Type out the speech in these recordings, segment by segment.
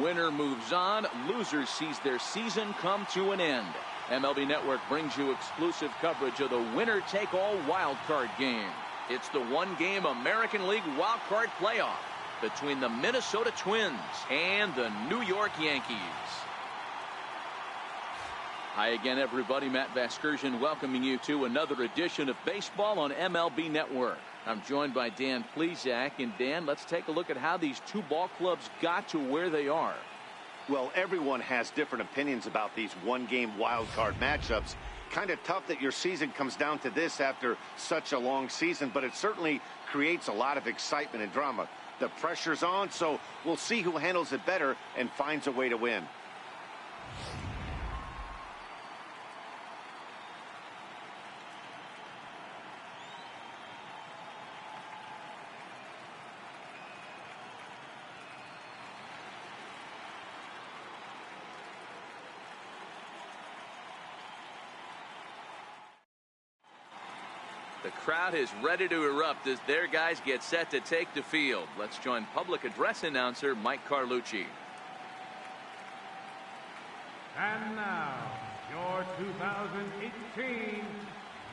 Winner moves on. Loser sees their season come to an end. MLB Network brings you exclusive coverage of the winner-take-all wild card game. It's the one-game American League wild card playoff between the Minnesota Twins and the New York Yankees. Hi again, everybody. Matt Vasgersian welcoming you to another edition of baseball on MLB Network. I'm joined by Dan Plesac. And Dan, let's take a look at how these two ball clubs got to where they are. Well, everyone has different opinions about these one-game wild card matchups. Kind of tough that your season comes down to this after such a long season, but it certainly creates a lot of excitement and drama. The pressure's on, so we'll see who handles it better and finds a way to win. The crowd is ready to erupt as their guys get set to take the field. Let's join public address announcer Mike Carlucci. And now, your 2018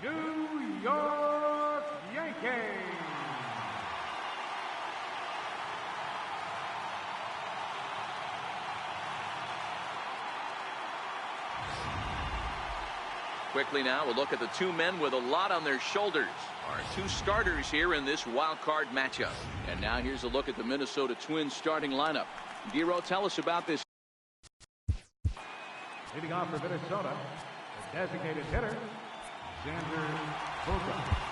New York Yankees. Quickly now, we'll look at the two men with a lot on their shoulders. Our two starters here in this wild card matchup. And now here's a look at the Minnesota Twins starting lineup. Dero, tell us about this. Leading off for Minnesota, the designated hitter, Xander Bogaerts.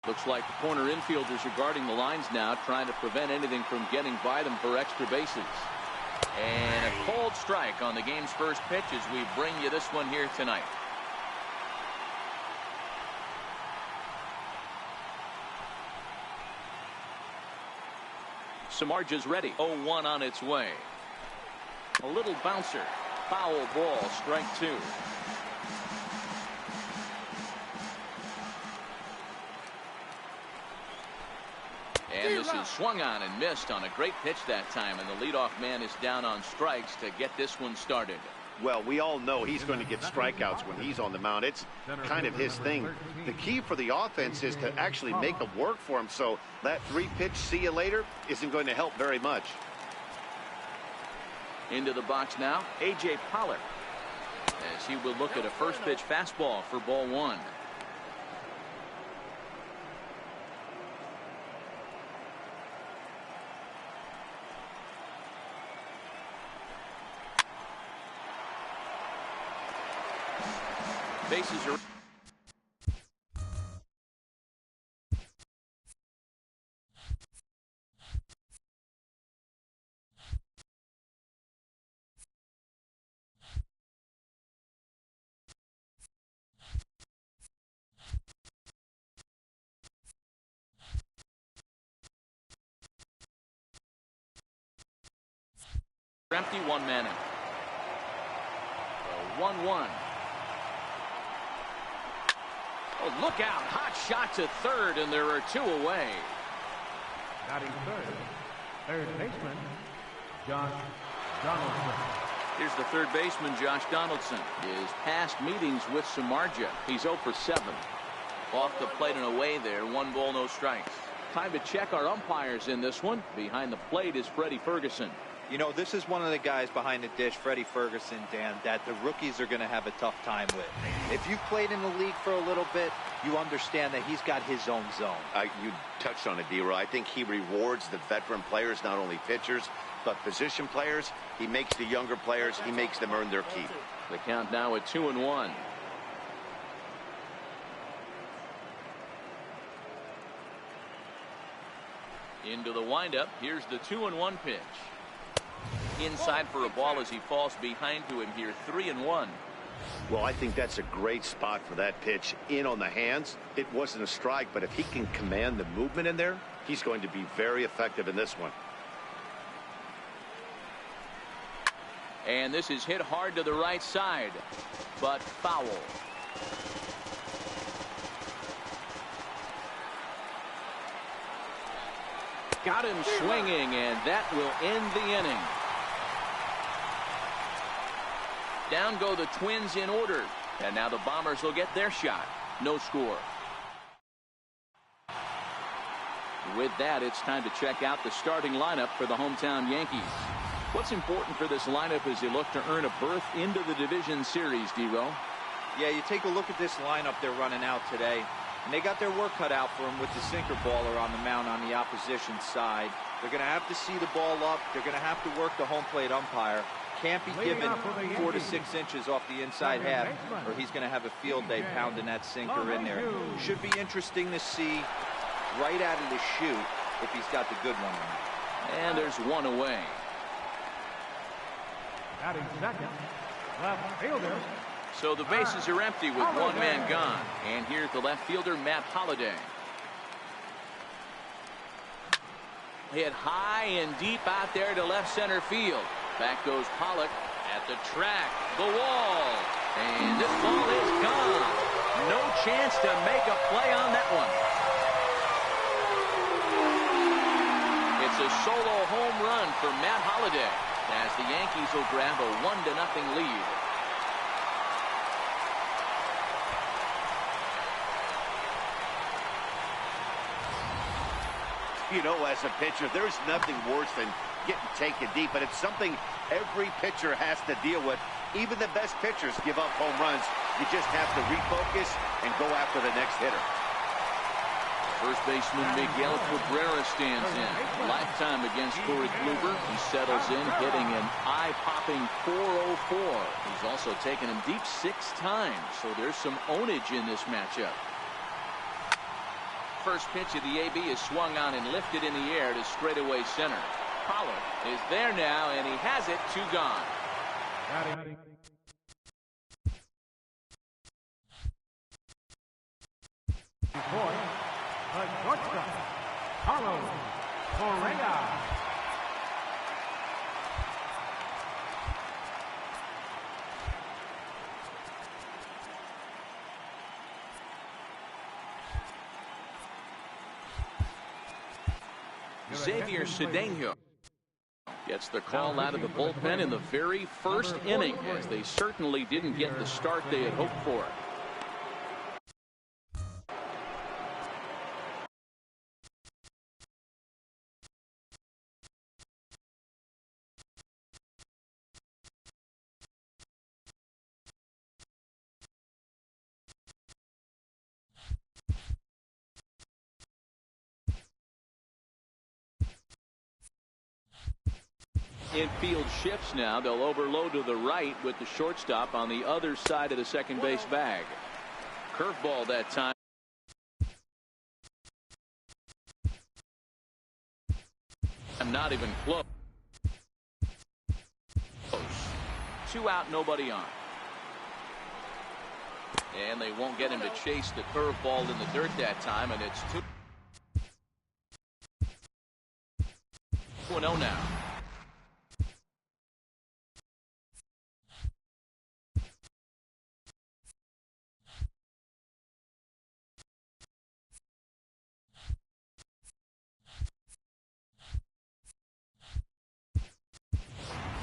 Looks like the corner infielders are guarding the lines now, trying to prevent anything from getting by them for extra bases. And a cold strike on the game's first pitch as we bring you this one here tonight. Samardzija's ready. 0-1 on its way. A little bouncer. Foul ball, strike two. And this is swung on and missed on a great pitch that time, and the leadoff man is down on strikes to get this one started. Well, we all know he's going to get strikeouts when he's on the mound. It's kind of his thing. The key for the offense is to actually make them work for him, so that three-pitch see you later isn't going to help very much. Into the box now, A.J. Pollock, as he will look at a first pitch fastball for ball one. Bases are empty, one man out. 1-1. Oh, look out. Hot shot to third, and there are two away. Batting third baseman, Josh Donaldson. Here's the third baseman, Josh Donaldson. His past meetings with Samardzija. He's 0 for 7. Off the plate and away there. 1 ball, no strikes. Time to check our umpires in this one. Behind the plate is Freddie Ferguson. You know, this is one of the guys behind the dish, Freddie Ferguson, Dan, that the rookies are going to have a tough time with. If you've played in the league for a little bit, you understand that he's got his own zone. You touched on it, Dero. I think he rewards the veteran players, not only pitchers, but position players. He makes the younger players, he makes them earn their keep. The count now at 2-1. Into the windup. Here's the 2-1 pitch. Inside for a ball as he falls behind to him here. 3-1. Well, I think that's a great spot for that pitch. In on the hands. It wasn't a strike, but if he can command the movement in there, He's going to be very effective in this one. And this is hit hard to the right side, but foul. Got him swinging, and that will end the inning. Down go the Twins in order, and now the Bombers will get their shot. No score. With that, it's time to check out the starting lineup for the hometown Yankees. What's important for this lineup as they look to earn a berth into the division series, D-Row? Yeah, you take a look at this lineup they're running out today, and they got their work cut out for them with the sinker baller on the mound on the opposition side. They're going to have to see the ball up. They're going to have to work the home plate umpire. Can't be given 4 to 6 inches off the inside half, or he's going to have a field day pounding that sinker in there. Should be interesting to see right out of the chute if he's got the good one or not. And there's one away. Batting second, left fielder. So the bases are empty with one man gone. And here's the left fielder, Matt Holliday. Hit high and deep out there to left center field. Back goes Pollock at the track, the wall. And this ball is gone. No chance to make a play on that one. It's a solo home run for Matt Holliday as the Yankees will grab a 1-0 lead. You know, as a pitcher, there's nothing worse than getting taken deep, but it's something every pitcher has to deal with. Even the best pitchers give up home runs. You just have to refocus and go after the next hitter. First baseman Miguel Cabrera stands in. Lifetime against Corey Kluber. He settles in, hitting an eye-popping .404. He's also taken him deep 6 times, so there's some ownage in this matchup. First pitch of the AB is swung on and lifted in the air to straightaway center. Pollard is there now, and he has it. 2 gone. Xavier Cedeno gets the call out of the bullpen in the very first inning, as they certainly didn't get the start they had hoped for. Infield shifts now. They'll overload to the right with the shortstop on the other side of the second base bag. Curveball that time. I'm not even close. 2 out, nobody on. And they won't get him to chase the curveball in the dirt that time, and it's 2-0 now.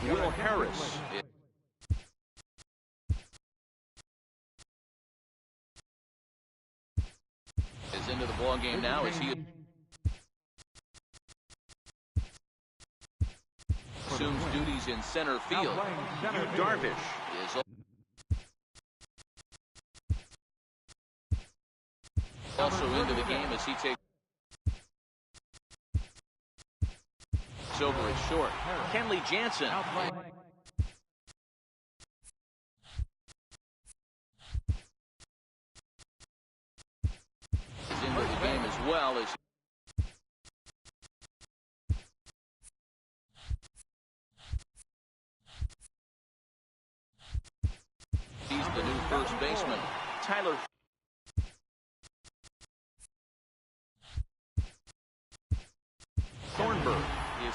Will Harris is into the ball game now as he assumes duties in center field. Darvish is also into the game as he takes over at short. Kenley Jansen is into the game as well as he's the new first baseman. Tyler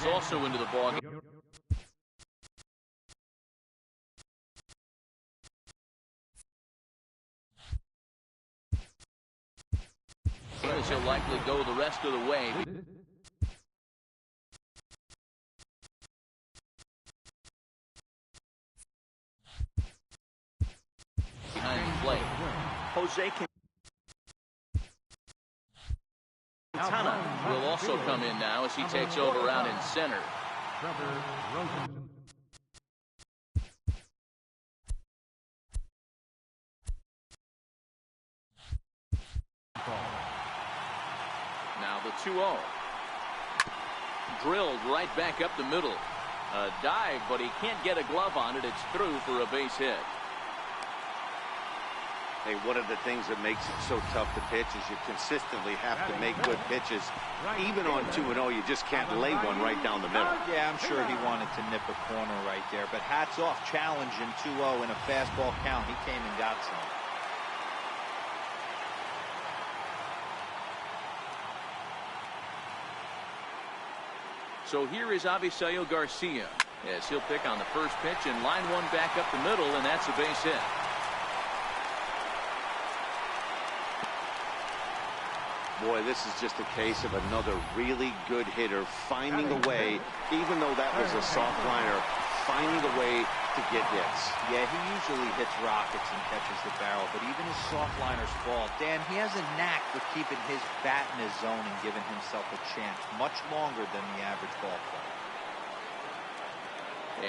is also into the ballgame. He'll likely go the rest of the way. Behind the plate. Jose Quintana will also come in now as he takes over out in center. Now the 2-0. Drilled right back up the middle. A dive, but he can't get a glove on it. It's through for a base hit. Hey, one of the things that makes it so tough to pitch is you consistently have to make good pitches. Even on 2-0, you just can't lay one right down the middle. Yeah, I'm sure he wanted to nip a corner right there, but hats off, challenging 2-0 in a fastball count. He came and got some. So here is Avisail Garcia as he'll pick on the first pitch and line one back up the middle, and that's a base hit. Boy, this is just a case of another really good hitter finding a way, even though that was a soft liner, finding a way to get hits. Yeah, he usually hits rockets and catches the barrel, but even his soft liners fall. Dan, he has a knack for keeping his bat in his zone and giving himself a chance much longer than the average ball player.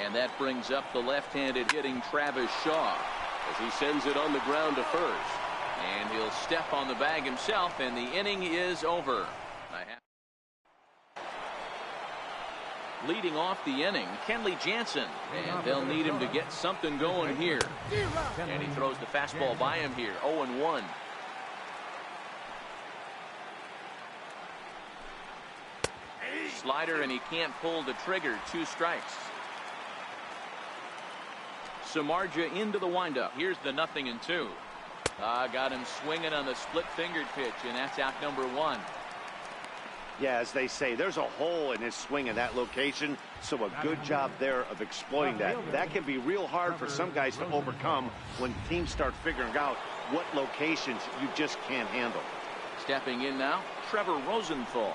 And that brings up the left-handed hitting Travis Shaw as he sends it on the ground to first. And he'll step on the bag himself, and the inning is over. Leading off the inning, Kenley Jansen, and they'll need him to get something going here. And he throws the fastball by him here, 0-1. Slider, and he can't pull the trigger, 2 strikes. Samardzija into the windup. Here's the 0-2. Got him swinging on the split-fingered pitch, and that's out number 1. Yeah, as they say, there's a hole in his swing in that location, so a good job there of exploiting that. That can be real hard for some guys to overcome when teams start figuring out what locations you just can't handle. Stepping in now, Trevor Rosenthal,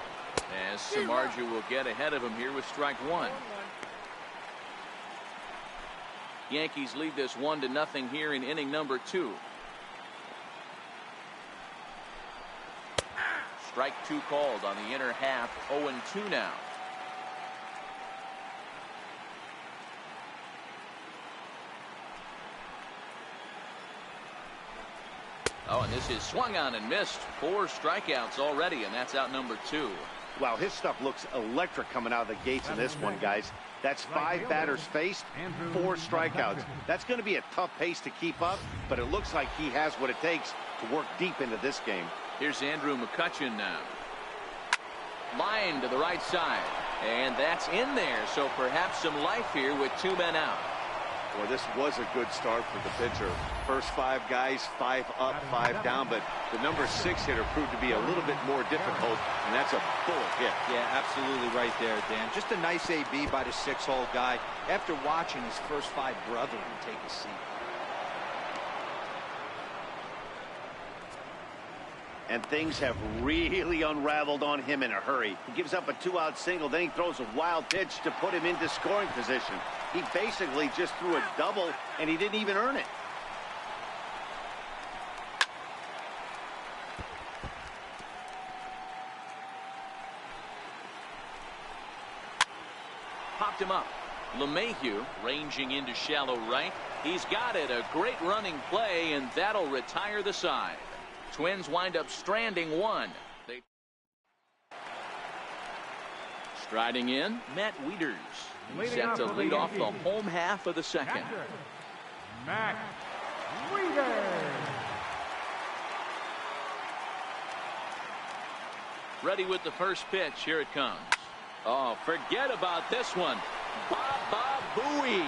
as Samardzija will get ahead of him here with strike 1. Yankees lead this 1-0 here in inning number 2. Strike 2 called on the inner half, 0-2 now. Oh, and this is swung on and missed. 4 strikeouts already, and that's out number 2. Wow, his stuff looks electric coming out of the gates in this one, guys. That's 5 batters faced, 4 strikeouts. That's going to be a tough pace to keep up, but it looks like he has what it takes to work deep into this game. Here's Andrew McCutchen now. Line to the right side, and that's in there, so perhaps some life here with 2 men out. Well, this was a good start for the pitcher. First 5 guys, 5 up, 5 down, but the number 6 hitter proved to be a little bit more difficult, and that's a bullet hit. Yeah, absolutely right there, Dan. Just a nice AB by the 6-hole guy after watching his first 5 brethren take a seat. And things have really unraveled on him in a hurry. He gives up a 2-out single, then he throws a wild pitch to put him into scoring position. He basically just threw a double, and he didn't even earn it. Popped him up. LeMahieu ranging into shallow right. He's got it. A great running play, and that'll retire the side. Twins wind up stranding 1. Striding in, Matt Wieters. He's set to lead off the home half of the second. Matt Wieters. Ready with the first pitch. Here it comes. Oh, forget about this one. Baba Booey.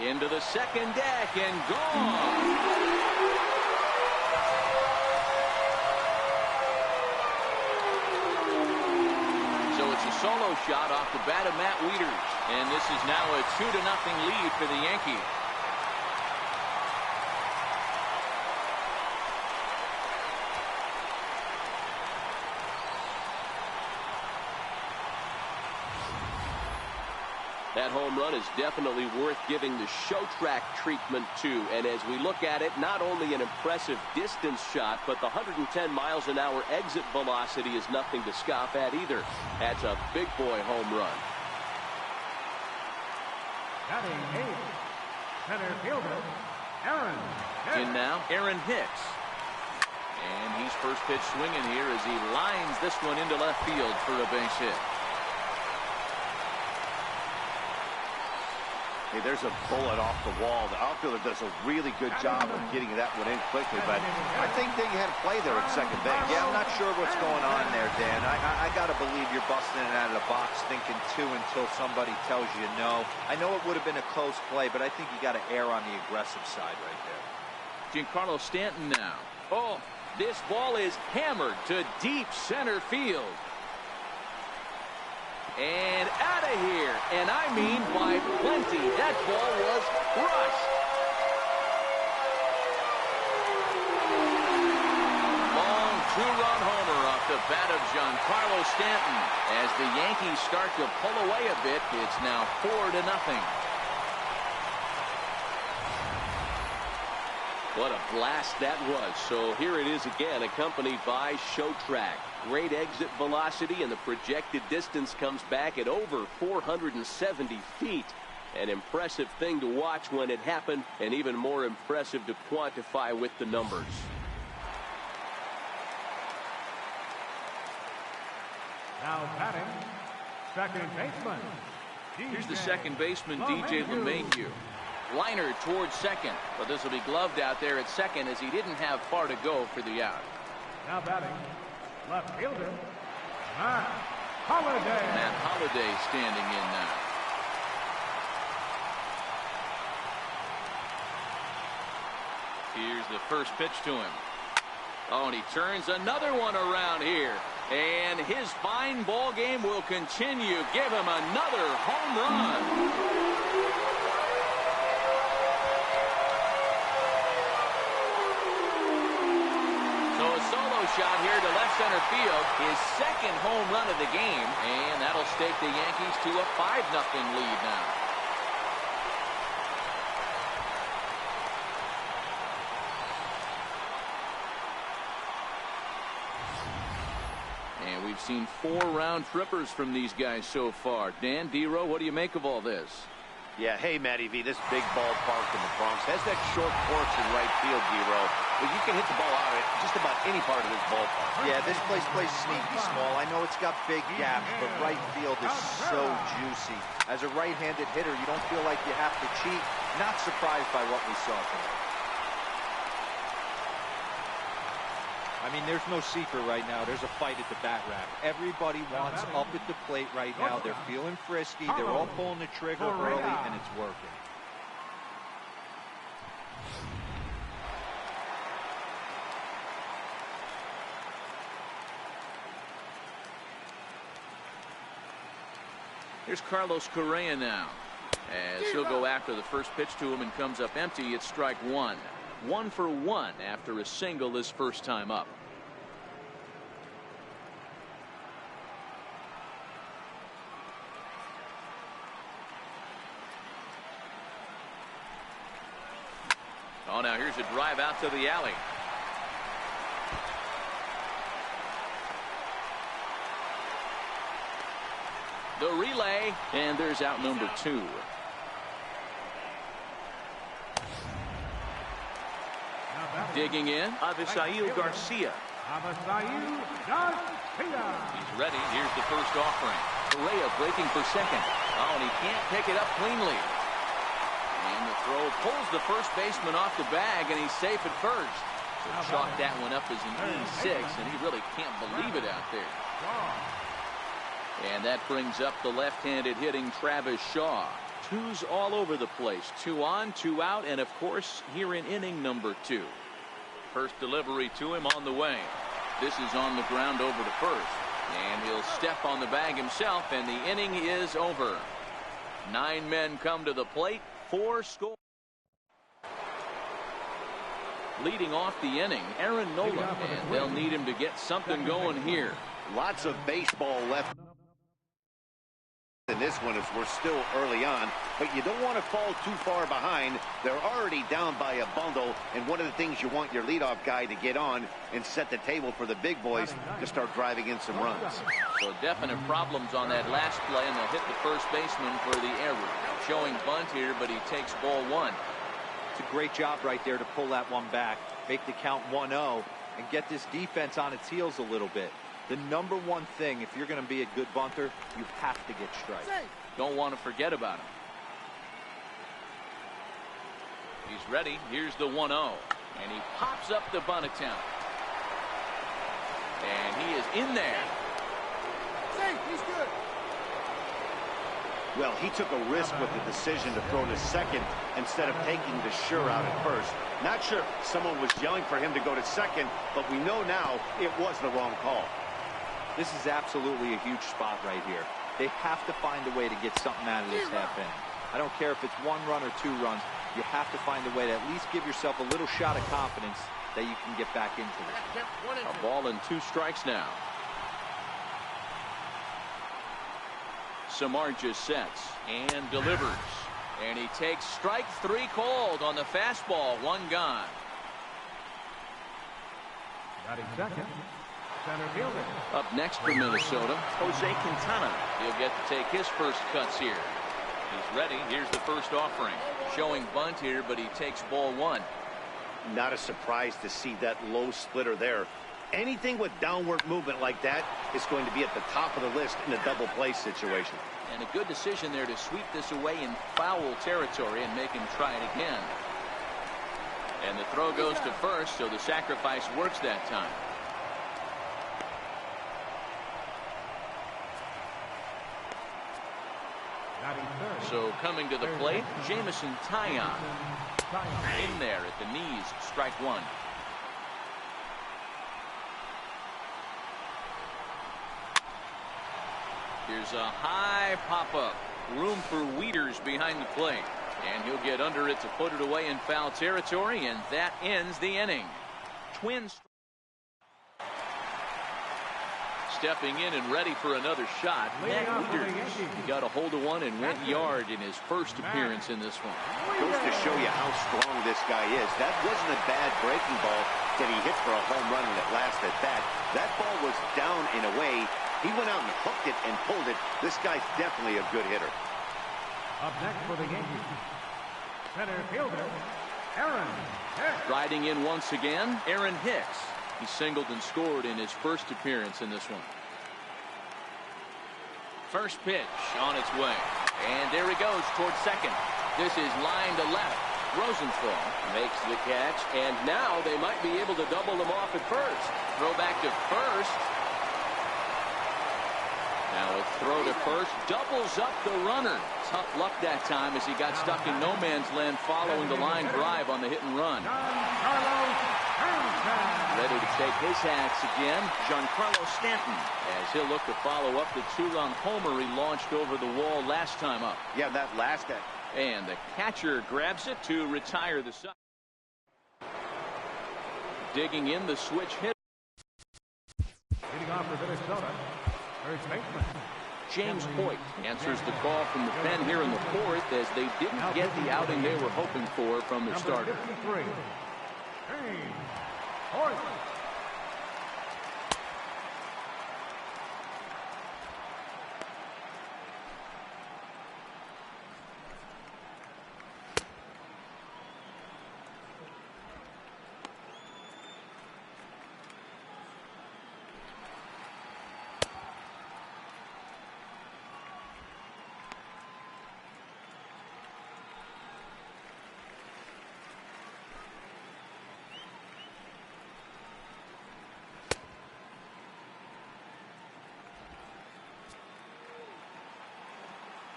Into the second deck and gone. solo shot off the bat of Matt Wieters. And this is now a 2-0 lead for the Yankees. That home run is definitely worth giving the show track treatment to. And as we look at it, not only an impressive distance shot, but the 110 miles an hour exit velocity is nothing to scoff at either. That's a big boy home run. Batting eighth, center fielder, Aaron Hicks. In now, Aaron Hicks. And he's first pitch swinging here as he lines this one into left field for a base hit. Hey, there's a bullet off the wall. The outfielder does a really good job of getting that one in quickly, but I think that you had a play there at second base. Yeah, I'm not sure what's going on there, Dan. I got to believe you're busting it out of the box thinking two until somebody tells you no. I know it would have been a close play, but I think you got to err on the aggressive side right there. Giancarlo Stanton now. Oh, this ball is hammered to deep center field. And out of here. And I mean by plenty. That ball was crushed. Long two-run homer off the bat of Giancarlo Stanton. As the Yankees start to pull away a bit, it's now 4-0. What a blast that was. So here it is again, accompanied by show track. Great exit velocity, and the projected distance comes back at over 470 feet. An impressive thing to watch when it happened, and even more impressive to quantify with the numbers. Now batting, second baseman. Here's the second baseman, DJ LeMahieu. Liner towards second, but this will be gloved out there at second as he didn't have far to go for the out. Now batting, left fielder, Matt Holliday. Matt Holliday standing in now. Here's the first pitch to him. Oh, and he turns another one around here. And his fine ball game will continue. Give him another home run. Shot here to left center field, his second home run of the game, and that'll stake the Yankees to a 5-0 lead now. And we've seen 4 round trippers from these guys so far. Dan, Dero, what do you make of all this? Yeah, hey, Matty V, this big ballpark in the Bronx has that short porch in right field, Dero, but you can hit the ball out of it just about any part of this ballpark. Yeah, this place plays sneaky small. I know it's got big gaps, but right field is so juicy. As a right-handed hitter, you don't feel like you have to cheat. Not surprised by what we saw tonight. I mean, there's no secret right now. There's a fight at the bat rack. Everybody wants up at the plate right now. They're feeling frisky. They're all pulling the trigger early, and it's working. Here's Carlos Correa now. As he'll go after the first pitch to him and comes up empty. It's strike one. 1 for 1 after a single his first time up. Oh, now here's a drive out to the alley. The relay, and there's out number 2. Digging in, Avisail Garcia. He's ready. Here's the first offering. Correa breaking for second. Oh, and he can't pick it up cleanly. And the throw pulls the first baseman off the bag, and he's safe at first. So chalk that one up as an E6, and he really can't believe it out there. And that brings up the left-handed hitting Travis Shaw. 2s all over the place. 2 on, 2 out, and of course here in inning number 2. First delivery to him on the way. This is on the ground over to first. And he'll step on the bag himself, and the inning is over. 9 men come to the plate, 4 score. Leading off the inning, Aaron Nola, and they'll need him to get something going here. Lots of baseball left in this one as we're still early on, but you don't want to fall too far behind. They're already down by a bundle, and one of the things you want your leadoff guy to get on and set the table for the big boys to start driving in some runs. So definite problems on that last play, and they'll hit the first baseman for the error. Showing bunt here, but he takes ball 1. It's a great job right there to pull that one back, make the count 1-0, and get this defense on its heels a little bit. The number one thing, if you're going to be a good bunter, you have to get strikes. Don't want to forget about him. He's ready. Here's the 1-0. And he pops up the bunt attempt. And he is in there. He's good. Well, he took a risk with the decision to throw to second instead of taking the sure out at first. Not sure if someone was yelling for him to go to second, but we know now it was the wrong call. This is absolutely a huge spot right here. They have to find a way to get something out of this half inning. I don't care if it's 1 run or 2 runs. You have to find a way to at least give yourself a little shot of confidence that you can get back into it. A ball and 2 strikes now. Samardzija sets and delivers. And he takes strike 3 called on the fastball. 1 gone. Batting second, center fielder. Up next for Minnesota, Jose Quintana. He'll get to take his first cuts here. He's ready. Here's the first offering. Showing bunt here, but he takes ball 1. Not a surprise to see that low splitter there. Anything with downward movement like that is going to be at the top of the list in a double play situation. And a good decision there to sweep this away in foul territory and make him try it again. And the throw goes to first, so the sacrifice works that time. So coming to the plate, Jameson Taillon. In there at the knees, strike 1. Here's a high pop-up. Room for Wieters behind the plate. And he'll get under it to put it away in foul territory, and that ends the inning. Twins stepping in and ready for another shot. Matt Wieters. He got a hold of one and went yard in his first appearance in this one. Goes to show you how strong this guy is. That wasn't a bad breaking ball that he hit for a home run in that last at bat. That ball was down and away. He went out and hooked it and pulled it. This guy's definitely a good hitter. Up next for the Yankees, center fielder, Aaron Hicks. Riding in once again, Aaron Hicks. He singled and scored in his first appearance in this one. First pitch on its way. And there he goes towards second. This is line to left. Rosenthal makes the catch, and now they might be able to double them off at first. Throw back to first. Now a throw to first, doubles up the runner. Tough luck that time as he got stuck in no man's land following the line drive on the hit and run. Ready to take his hats again, Giancarlo Stanton, as he'll look to follow up the 2-run homer he launched over the wall last time up. Yeah, that last guy. And the catcher grabs it to retire the side. Digging in the switch hit. Leading off for Minnesota, first baseman James Hoyt answers the call from the pen here in the 4th as they didn't get the outing they were hoping for from their starter. 53, James Hoyt.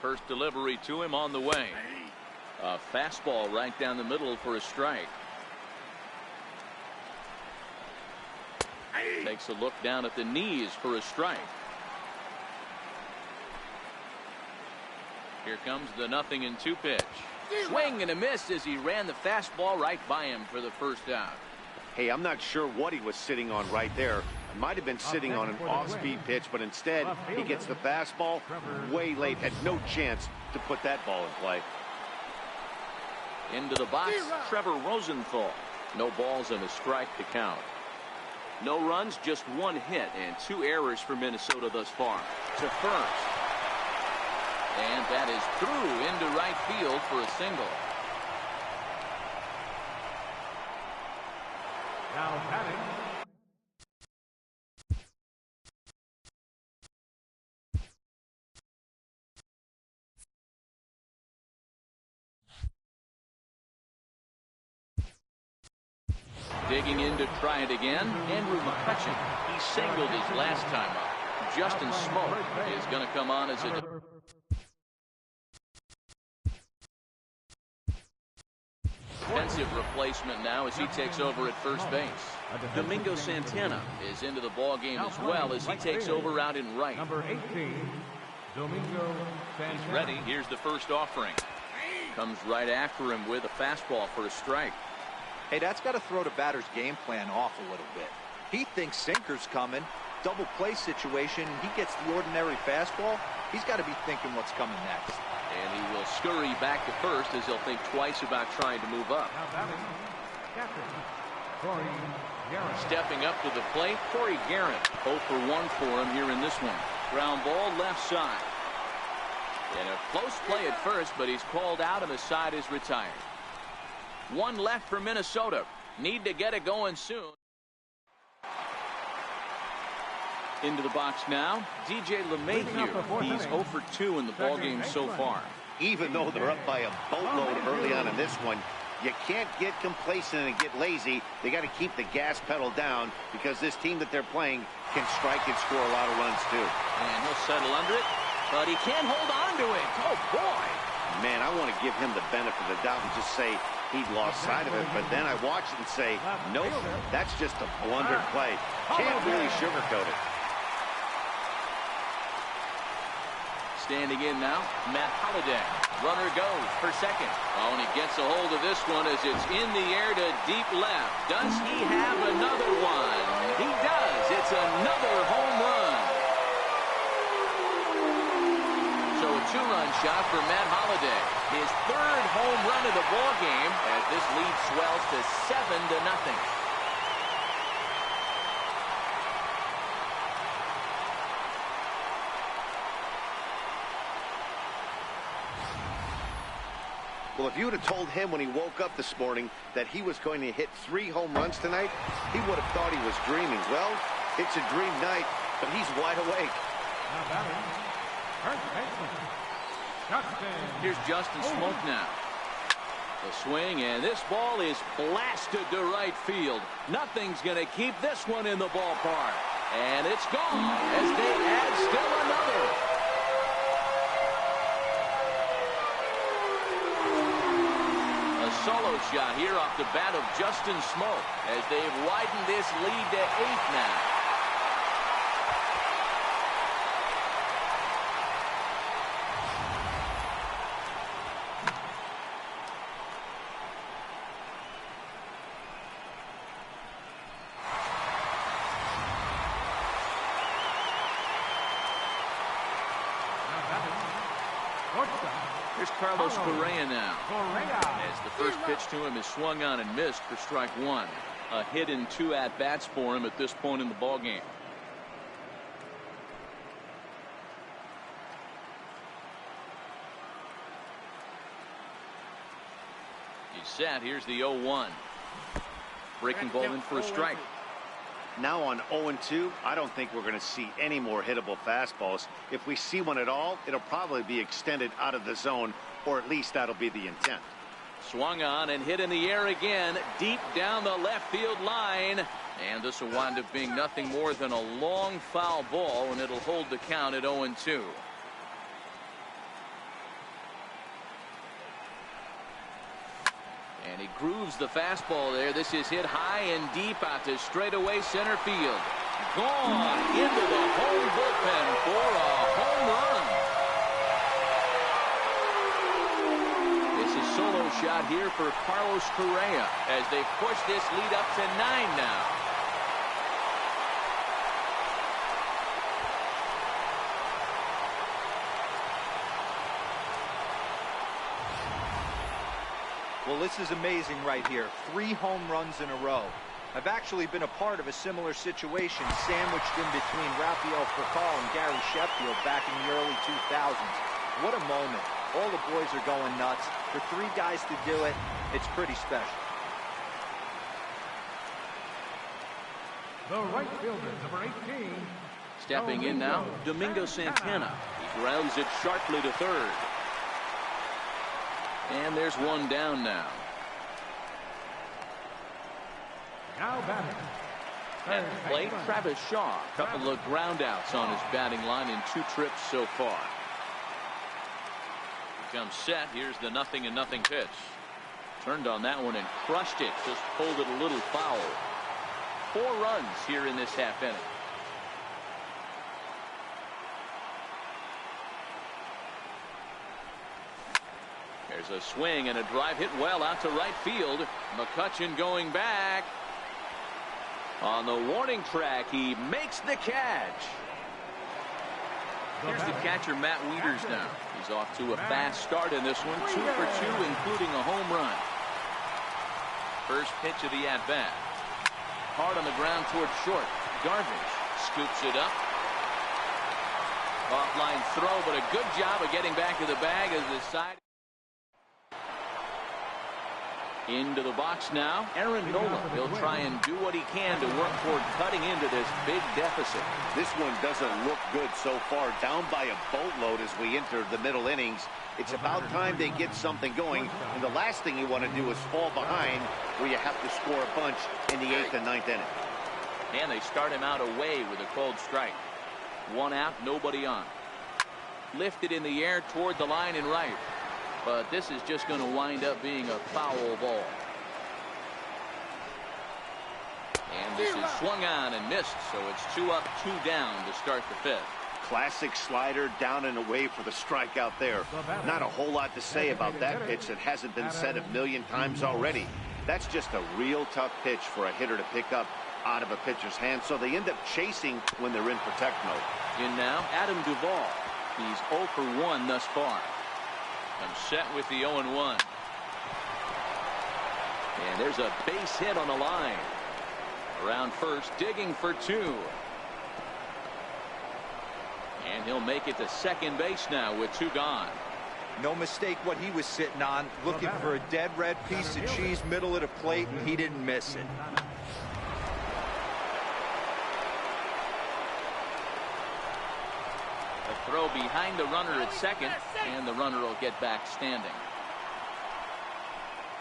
First delivery to him on the way. A fastball right down the middle for a strike. Takes a look down at the knees for a strike. Here comes the 0-2 pitch. Swing and a miss as he ran the fastball right by him for the first out. Hey, I'm not sure what he was sitting on right there. It might have been sitting on an off-speed pitch, but instead he gets the fastball way late. Had no chance to put that ball in play. Into the box, Trevor Rosenthal. No balls and a strike to count. No runs, just one hit and 2 errors for Minnesota thus far. To first. And that is through into right field for a single. Now batting. Digging in to try it again, Andrew McCutchen. He singled his last time up. Justin Smoke is going to come on as a defensive replacement now as he takes over at first base. Domingo Santana is into the ball game as well as he takes over out in right. Number 18, Domingo Santana. He's ready. Here's the first offering. Comes right after him with a fastball for a strike. Hey, that's got to throw the batter's game plan off a little bit. He thinks sinker's coming. Double play situation. He gets the ordinary fastball. He's got to be thinking what's coming next. And he will scurry back to first as he'll think twice about trying to move up. Now batting, captain, Corey Garrett. Stepping up to the plate, Corey Garrett. 0 for 1 for him here in this one. Ground ball left side. And a close play at first, but he's called out and the side is retired. 1 left for Minnesota. Need to get it going soon. Into the box now, DJ LeMahieu. He's 0 for 2 in the ballgame so far. Even though they're up by a boatload early on in this one, you can't get complacent and get lazy. They got to keep the gas pedal down because this team that they're playing can strike and score a lot of runs too. And he'll settle under it, but he can't hold on to it. Oh, boy. Man, I want to give him the benefit of the doubt and just say he'd lost sight of it, but then I watch it and say, nope, that's just a blundered play. Can't really sugarcoat it. Standing in now, Matt Holliday. Runner goes for second. Oh, and he gets a hold of this one as it's in the air to deep left. Does he have another one? He does. It's another home run. So a 2-run shot for Matt Holliday. His 3rd home run of the ball game as this lead swells to 7-0. Well, if you would have told him when he woke up this morning that he was going to hit 3 home runs tonight, he would have thought he was dreaming. Well, it's a dream night, but he's wide awake. Now batting, first baseman, Justin. Here's Justin Smoke now. The swing, and this ball is blasted to right field. Nothing's going to keep this one in the ballpark. And it's gone as they add still another. A solo shot here off the bat of Justin Smoke as they've widened this lead to 8 now. Here's Carlos Correa now. As the first pitch to him is swung on and missed for strike 1. A hit in 2 at-bats for him at this point in the ballgame. He's set. Here's the 0-1. Breaking ball in for a strike. Now on 0-2, I don't think we're going to see any more hittable fastballs. If we see one at all, it'll probably be extended out of the zone, or at least that'll be the intent. Swung on and hit in the air again, deep down the left field line. And this will wind up being nothing more than a long foul ball, and it'll hold the count at 0-2. And he grooves the fastball there. This is hit high and deep out to straightaway center field. Gone into the home bullpen for a home run. shot here for Carlos Correa as they push this lead up to 9 now. Well, this is amazing right here. 3 home runs in a row. I've actually been a part of a similar situation sandwiched in between Rafael Furcal and Gary Sheffield back in the early 2000s. What a moment. All the boys are going nuts. For 3 guys to do it, it's pretty special. The right fielder, number 18. Stepping in now, Domingo Santana. He grounds it sharply to third. And there's one down now. Now batting. At the plate, Travis Shaw. A couple of ground outs on his batting line in 2 trips so far. He comes set. Here's the 0-0 pitch. Turned on that one and crushed it. Just pulled it a little foul. 4 runs here in this half inning. There's a swing and a drive hit well out to right field. McCutchen going back. On the warning track, he makes the catch. Here's the catcher, Matt Wieters now. He's off to a fast start in this one. 2 for 2, including a home run. First pitch of the at-bat. Hard on the ground toward short. Darvish scoops it up. Offline throw, but a good job of getting back to the bag as the side. Into the box now, Aaron Nola. He'll try and do what he can to work toward cutting into this big deficit. This one doesn't look good so far. Down by a boatload as we enter the middle innings. It's about time they get something going. And the last thing you want to do is fall behind where you have to score a bunch in the 8th and 9th inning. And they start him out away with a cold strike. 1 out, nobody on. Lifted in the air toward the line and right. But this is just going to wind up being a foul ball. And this is swung on and missed, so it's 2 up, 2 down to start the 5th. Classic slider down and away for the strikeout there. Not a whole lot to say about that pitch that hasn't been said a million times already. That's just a real tough pitch for a hitter to pick up out of a pitcher's hand, so they end up chasing when they're in protect mode. In now, Adam Duvall. He's 0 for 1 thus far. I'm set with the 0-1. And there's a base hit on the line. Around first, digging for 2. And he'll make it to second base now with 2 gone. No mistake what he was sitting on, looking for a dead red piece of cheese middle of the plate, and he didn't miss it. A throw behind the runner at second, and the runner will get back standing.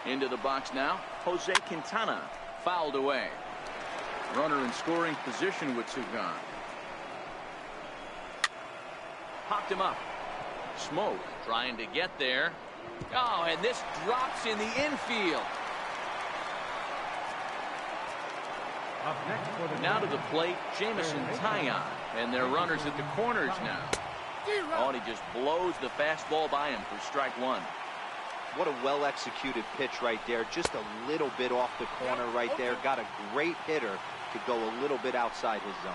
Into the box now, Jose Quintana, fouled away. Runner in scoring position with 2 gone. Popped him up. Smoke trying to get there. Oh, and this drops in the infield. Now to the plate, Jamison Taillon, and their runners at the corners now. Oh, and he just blows the fastball by him for strike 1. What a well-executed pitch right there. Just a little bit off the corner right there. Got a great hitter to go a little bit outside his zone.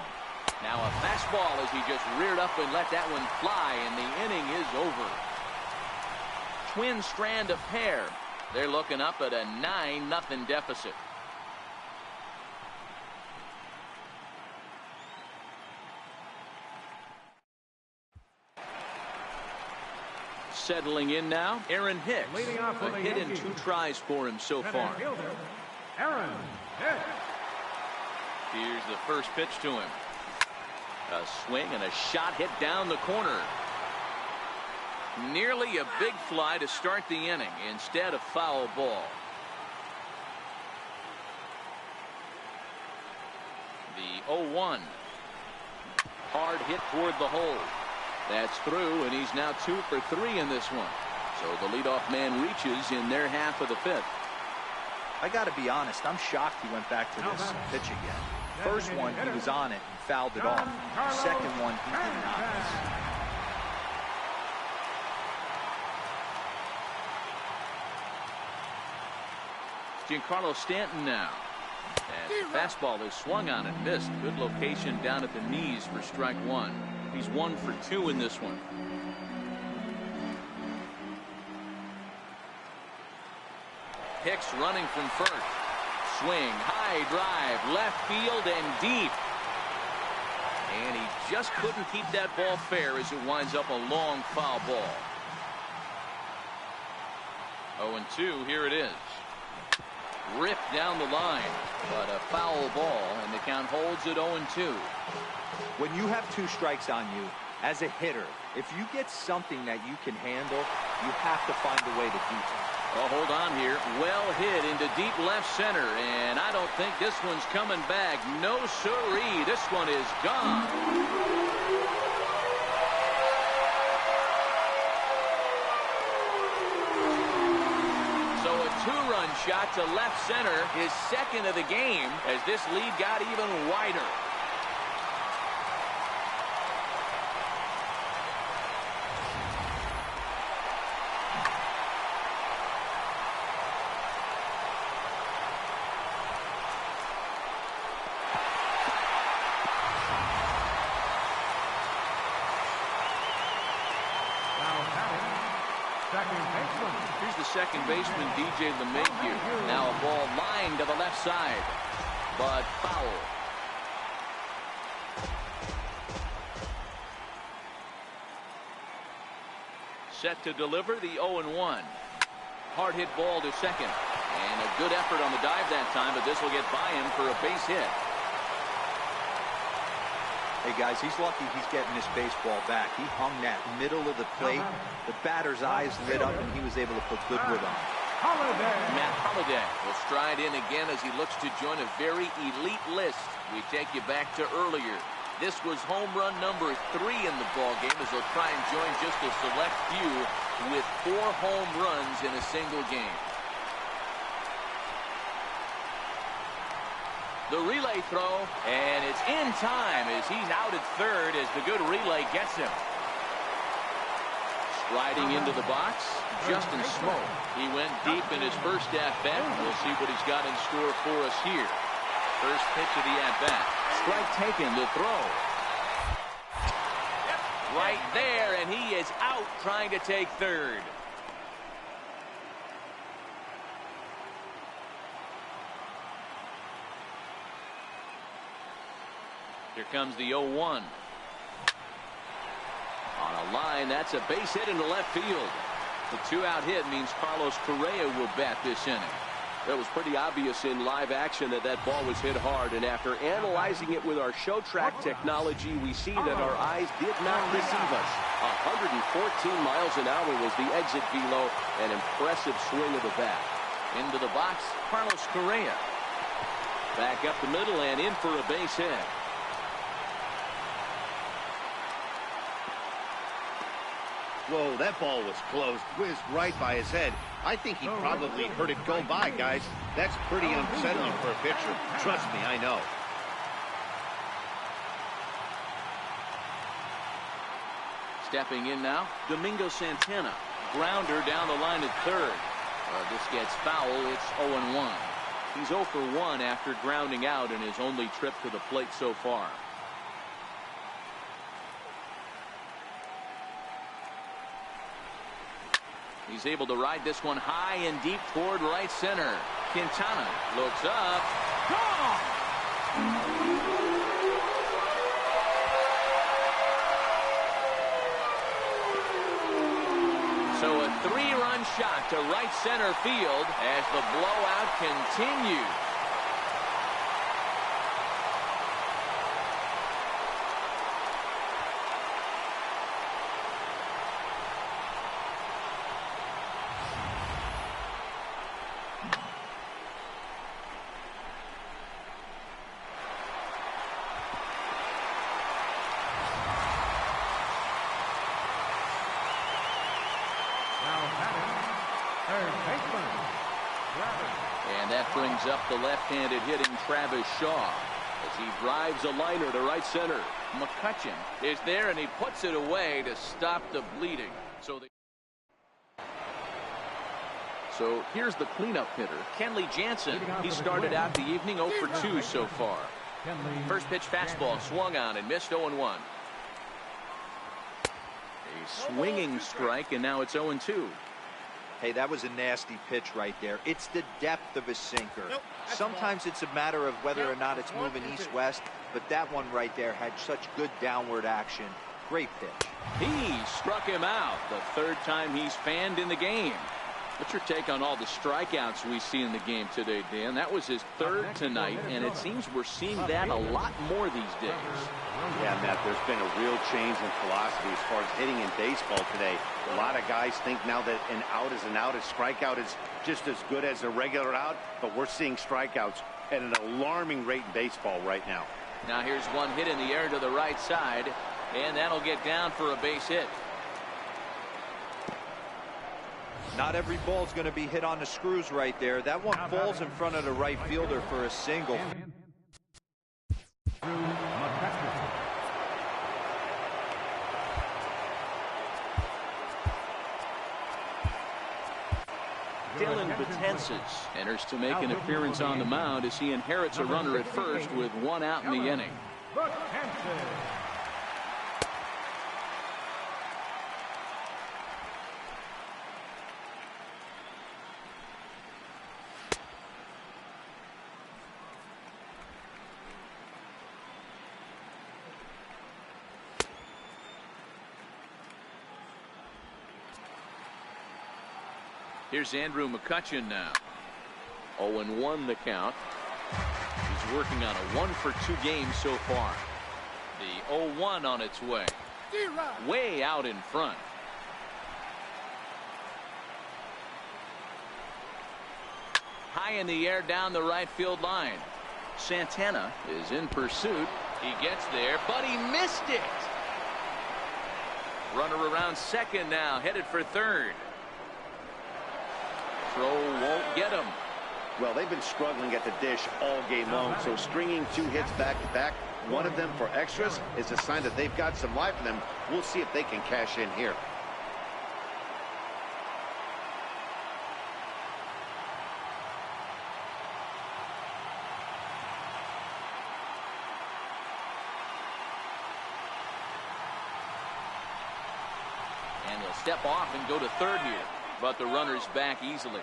Now a fastball as he just reared up and let that one fly, and the inning is over. Twin strand of pair. They're looking up at a 9-0 deficit. Settling in now, Aaron Hicks. A hit in 2 tries for him so far. Aaron Hicks. Here's the first pitch to him. A swing and a shot hit down the corner. Nearly a big fly to start the inning. Instead, a foul ball. The 0-1. Hard hit toward the hole. That's through, and he's now 2 for 3 in this one. So the leadoff man reaches in their half of the 5th. I got to be honest, I'm shocked he went back to this pitch again. First one, he was on it and fouled it off. Second one, he did not. Giancarlo Stanton now. And the fastball is swung on and missed. Good location down at the knees for strike one. He's 1 for 2 in this one. Hicks running from first. Swing, high drive, left field and deep. And he just couldn't keep that ball fair as it winds up a long foul ball. 0-2, here it is. Ripped down the line, but a foul ball, and the count holds at 0-2. When you have 2 strikes on you, as a hitter, if you get something that you can handle, you have to find a way to do that. Well, hold on here. Well hit into deep left center, and I don't think this one's coming back. No siree. This one is gone. So a 2-run shot to left center, his second of the game, as this lead got even wider. Here's the second baseman, DJ LeMahieu. Now a ball lined to the left side, but foul. Set to deliver the 0-1. Hard hit ball to second. And a good effort on the dive that time, but this will get by him for a base hit. Hey, guys, he's lucky he's getting this baseball back. He hung that middle of the plate. The batter's eyes lit up, and he was able to put good wood on. Matt Holliday will stride in again as he looks to join a very elite list. We take you back to earlier. This was home run number 3 in the ballgame as they'll try and join just a select few with 4 home runs in a single game. The relay throw, and it's in time as he's out at third as the good relay gets him. Striding into the box, Justin Smoke. He went deep in his first at-bat. We'll see what he's got in store for us here. First pitch of the at-bat. Strike taken, the throw. Right there, and he is out trying to take third. Here comes the 0-1. On a line, that's a base hit into left field. The 2-out hit means Carlos Correa will bat this inning. It was pretty obvious in live action that that ball was hit hard, and after analyzing it with our show track technology, we see that our eyes did not deceive us. 114 miles an hour was the exit velo, an impressive swing of the bat. Into the box, Carlos Correa. Back up the middle and in for a base hit. Whoa, that ball was close, whizzed right by his head. I think he probably heard it go by, guys. That's pretty unsettling for a pitcher. Trust me, I know. Stepping in now, Domingo Santana. Grounder down the line at third. This gets foul. It's 0-1. He's 0 for 1 after grounding out in his only trip to the plate so far. He's able to ride this one high and deep toward right center. Quintana looks up. Gone! So a 3-run shot to right center field as the blowout continues. And that brings up the left-handed hitting Travis Shaw as he drives a liner to right center. McCutchen is there and he puts it away to stop the bleeding. So So here's the cleanup hitter, Kenley Jansen. He started out the evening 0 for 2 so far. First pitch fastball swung on and missed 0-1. A swinging strike, and now it's 0-2. Hey, that was a nasty pitch right there. It's the depth of a sinker. Sometimes it's a matter of whether or not it's moving east-west, but that one right there had such good downward action. Great pitch. He struck him out the third time he's fanned in the game. What's your take on all the strikeouts we see in the game today, Dan? That was his third tonight, and it seems we're seeing that a lot more these days. Yeah, Matt, there's been a real change in philosophy as far as hitting in baseball today. A lot of guys think now that an out is an out. A strikeout is just as good as a regular out, but we're seeing strikeouts at an alarming rate in baseball right now. Now here's one hit in the air to the right side, and that'll get down for a base hit. Not every ball's going to be hit on the screws right there. That one falls in front of the right fielder for a single. Dylan Betances enters to make an appearance on the mound as he inherits a runner at first with one out in the inning. Here's Andrew McCutchen now. 0-1 the count. He's working on a 1 for 2 game so far. The 0-1 on its way. Way out in front. High in the air down the right field line. Santana is in pursuit. He gets there, but he missed it. Runner around second now, headed for third. Throw won't get him. Well, they've been struggling at the dish all game long, so stringing 2 hits back-to-back, one of them for extras, is a sign that they've got some life in them. We'll see if they can cash in here. And they'll step off and go to third here. But the runner's back easily.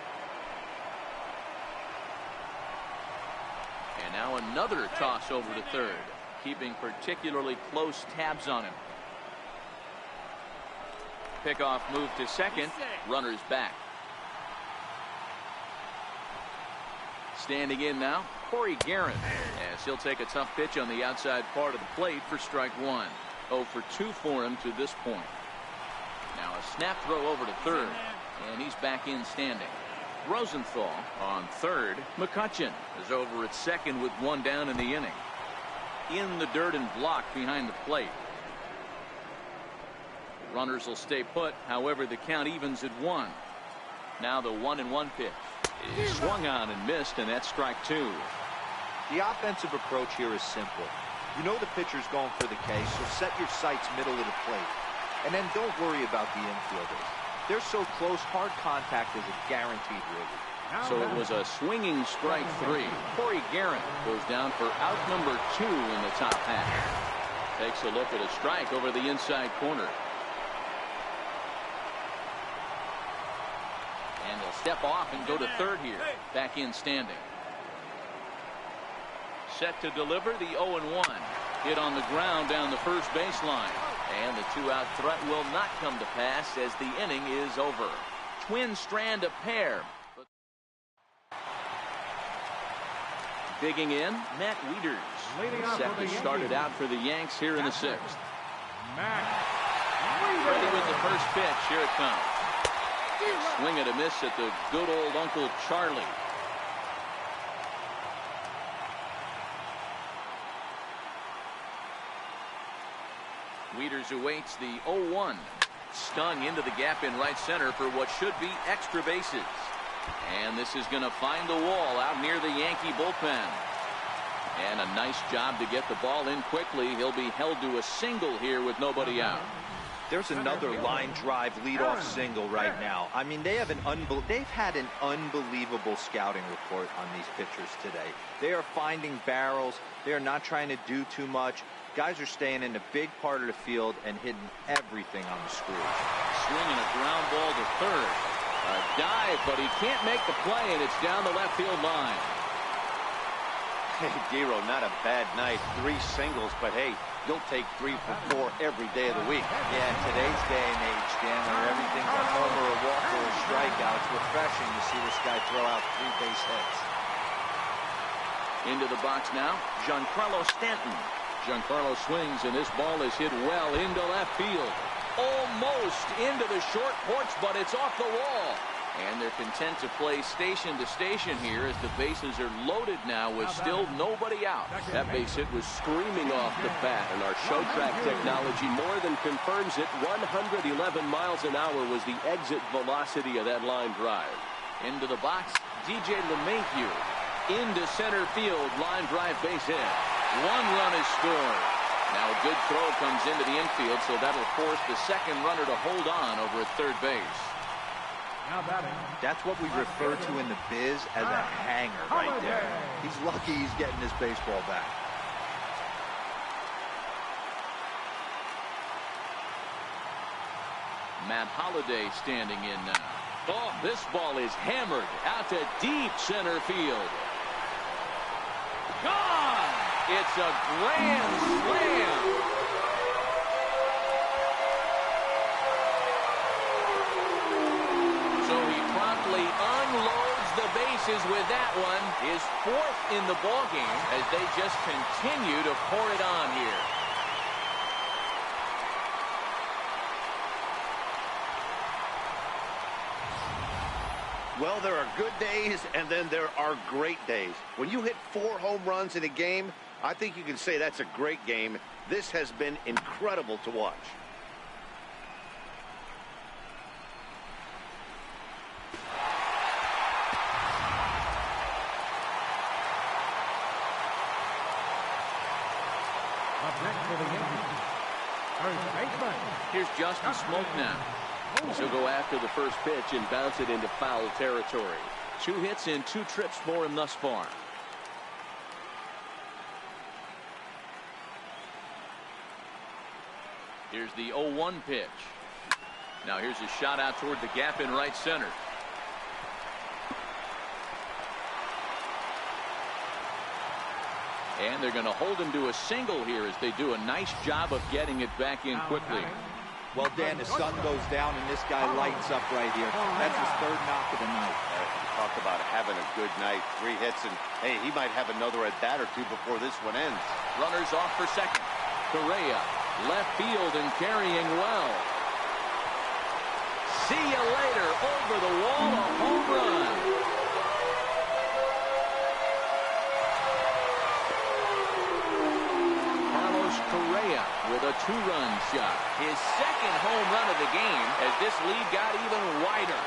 And now another toss over to third, keeping particularly close tabs on him. Pickoff move to second. Runner's back. Standing in now, Corey Guerin, as he'll take a tough pitch on the outside part of the plate for strike 1. 0 for 2 for him to this point. Now a snap throw over to third. And he's back in standing. Rosenthal on third. McCutchen is over at second with 1 down in the inning. In the dirt and blocked behind the plate. Runners will stay put. However, the count evens at 1. Now the 1-1 pitch is swung on and missed, and that's strike 2. The offensive approach here is simple. You know the pitcher's going for the K, so set your sights middle of the plate. And then don't worry about the infielders. They're so close, hard contact is a guaranteed ribby. So it was a swinging strike 3. Corey Guerin goes down for out number 2 in the top half. Takes a look at a strike over the inside corner. And they'll step off and go to third here. Back in standing. Set to deliver the 0-1. Hit on the ground down the first baseline. And the 2-out threat will not come to pass as the inning is over. Twin strand a pair. Digging in, Matt Wieters. Set to start it out for the Yanks here in the 6th. Ready with the first pitch. Here it comes. Swing and a miss at the good old Uncle Charlie. Wieters awaits the 0-1. Stung into the gap in right center for what should be extra bases. And this is going to find the wall out near the Yankee bullpen. And a nice job to get the ball in quickly. He'll be held to a single here with nobody out. There's another line drive leadoff single right now. I mean, they've had an unbelievable scouting report on these pitchers today. They are finding barrels. They are not trying to do too much. Guys are staying in the big part of the field and hitting everything on the screws. Swinging a ground ball to third. A dive, but he can't make the play, and it's down the left field line. Hey, Giro, not a bad night. 3 singles, but hey, you'll take 3 for 4 every day of the week. Yeah, in today's day and age, Dan, where everything's a homer, a walk, or a strikeout, it's refreshing to see this guy throw out 3 base hits. Into the box now, Giancarlo Stanton. Giancarlo swings, and this ball is hit well into left field. Almost into the short porch, but it's off the wall. And they're content to play station to station here as the bases are loaded now with still nobody out. That base hit was screaming off the bat, and our show track technology more than confirms it. 111 miles an hour was the exit velocity of that line drive. Into the box, DJ LeMahieu. Into center field, line drive base hit. 1 run is scored. Now a good throw comes into the infield, so that'll force the second runner to hold on over at third base. That's what we refer to in the biz as a hanger right there. He's lucky he's getting his baseball back. Matt Holliday standing in now. Oh, this ball is hammered out to deep center field. Gone! It's a grand slam. So he promptly unloads the bases with that one. His 4th in the ballgame as they just continue to pour it on here. Well, there are good days, and then there are great days. When you hit 4 home runs in a game, I think you can say that's a great game. This has been incredible to watch. Up next for the Yankees, first baseman. Here's Justin Smoke now. He'll go after the first pitch and bounce it into foul territory. 2 hits and 2 trips for him thus far. Here's the 0-1 pitch. Now here's a shot out toward the gap in right center. And they're going to hold him to a single here as they do a nice job of getting it back in quickly. Well, Dan, the sun goes down and this guy lights up right here. That's his 3rd knock of the night. Talk about having a good night. 3 hits, and hey, he might have another at bat or 2 before this one ends. Runners off for second. Correa, left field and carrying well. See you later. Over the wall, a home run. Correa with a 2-run shot. His 2nd home run of the game as this lead got even wider.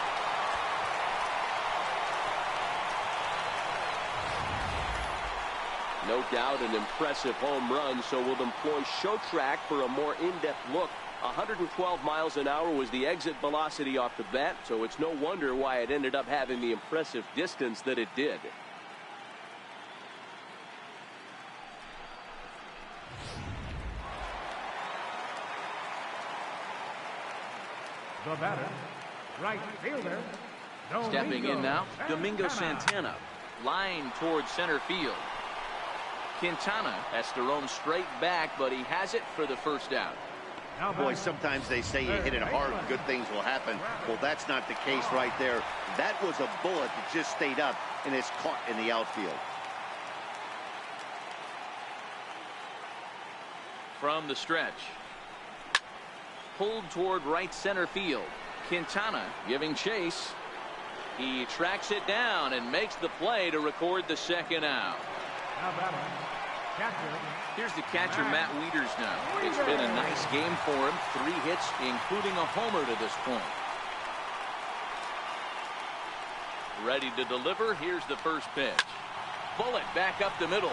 No doubt an impressive home run, so we'll employ show track for a more in-depth look. 112 miles an hour was the exit velocity off the bat, so it's no wonder why it ended up having the impressive distance that it did. The batter, right fielder, Stepping in now, Domingo Santana. Line towards center field. Quintana has to roam straight back, but he has it for the first out. Boy, sometimes they say you hit it hard, good things will happen. Well, that's not the case right there. That was a bullet that just stayed up and is caught in the outfield. From the stretch. Pulled toward right center field. Quintana giving chase. He tracks it down and makes the play to record the 2nd out. Here's the catcher, Matt Wieters now. It's been a nice game for him. 3 hits, including a homer to this point. Ready to deliver. Here's the first pitch. Bullet back up the middle.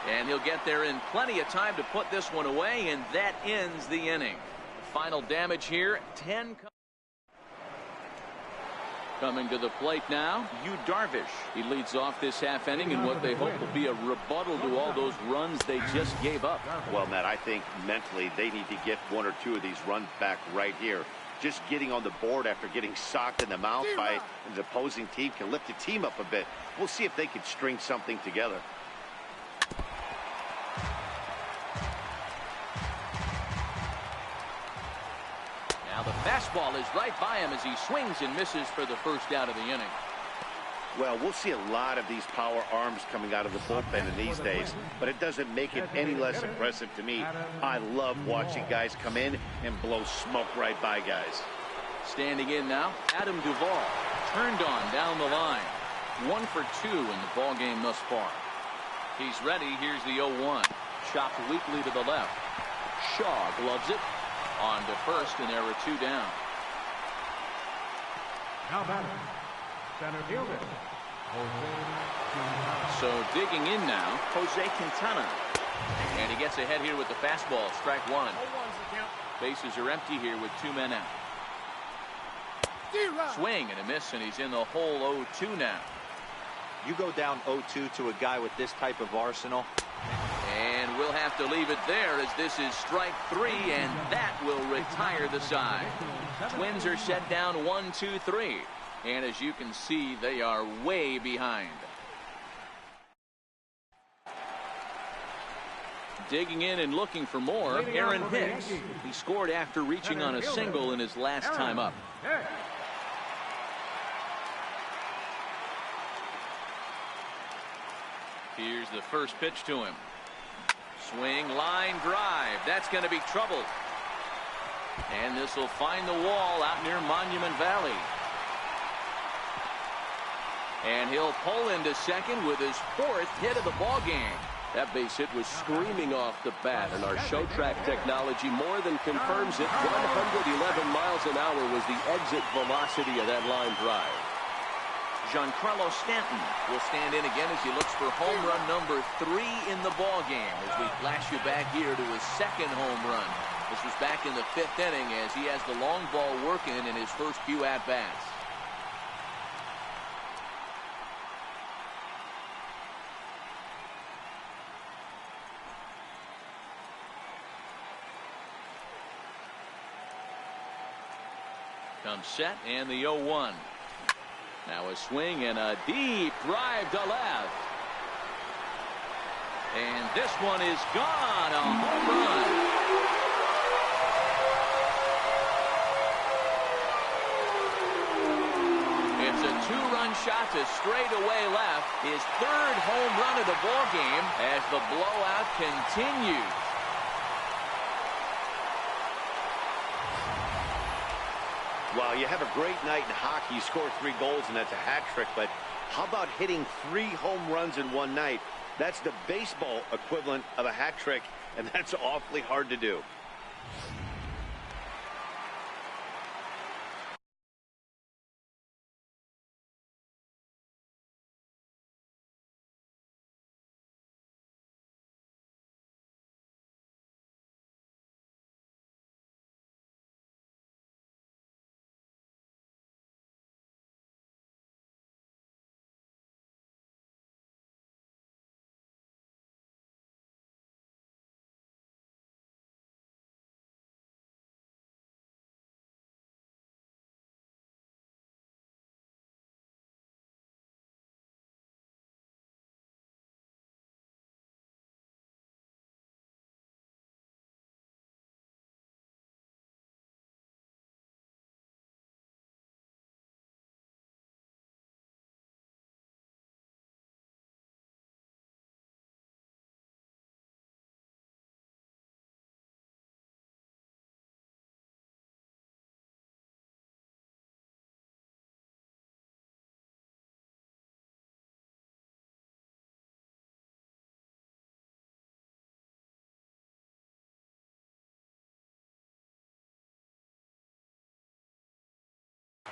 And he'll get there in plenty of time to put this one away, and that ends the inning. final damage here. 10 coming to the plate now. Yu Darvish. He leads off this half inning in what they hope will be a rebuttal to all those runs they just gave up. Well, Matt, I think mentally they need to get one or two of these runs back right here. Just getting on the board after getting socked in the mouth by the opposing team can lift the team up a bit. We'll see if they can string something together. Now the fastball is right by him as he swings and misses for the first out of the inning. Well, we'll see a lot of these power arms coming out of the bullpen in these days, but it doesn't make it any less impressive to me. I love watching guys come in and blow smoke right by guys. Standing in now, Adam Duvall. Turned on down the line. 1 for 2 in the ball game thus far. He's ready. Here's the 0-1. Chopped weakly to the left. Shaw gloves it. On to first, and there are 2 down. Now batting, center fielder, So digging in now, Jose Quintana. And he gets ahead here with the fastball. Strike 1. Bases are empty here with 2 men out. Swing and a miss, and he's in the hole 0-2 now. You go down 0-2 to a guy with this type of arsenal. And we'll have to leave it there as this is strike 3, and that will retire the side. Twins are set down 1-2-3. And as you can see, they are way behind. Digging in and looking for more, Aaron Hicks. He scored after reaching on a single in his last time up. Here's the first pitch to him. Swing, line drive. That's going to be trouble. And this will find the wall out near Monument Valley. And he'll pull into second with his 4th hit of the ball game. That base hit was screaming off the bat, and our show track technology more than confirms it. 111 miles an hour was the exit velocity of that line drive. Giancarlo Stanton will stand in again as he looks for home run number 3 in the ball game as we flash you back here to his 2nd home run. This was back in the 5th inning as he has the long ball working in his first few at-bats. Comes set and the 0-1. Now a swing and a deep drive to left. And this one is gone. A home run. It's a 2-run shot to straightaway left. His 3rd home run of the ball game as the blowout continues. Well, you have a great night in hockey. You score 3 goals, and that's a hat trick. But how about hitting 3 home runs in one night? That's the baseball equivalent of a hat trick, and that's awfully hard to do.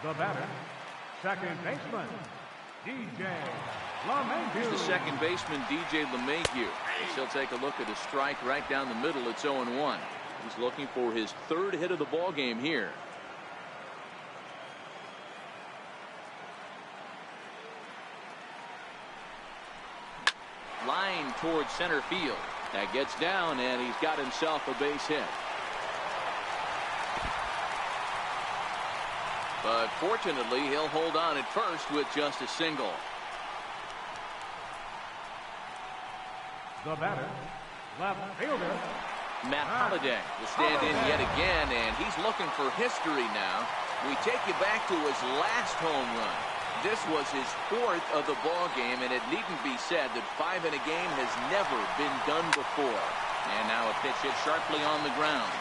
The batter, second baseman, DJ LeMahieu. Here's the second baseman, DJ LeMahieu. He'll take a look at a strike right down the middle. It's 0-1. He's looking for his third hit of the ball game here. Line towards center field. That gets down, and he's got himself a base hit. But fortunately, he'll hold on at first with just a single. The batter, left fielder, Matt Holliday will stand in yet again, and he's looking for history now. We take you back to his last home run. This was his fourth of the ball game, and it needn't be said that 5 in a game has never been done before. And now a pitch hit sharply on the ground.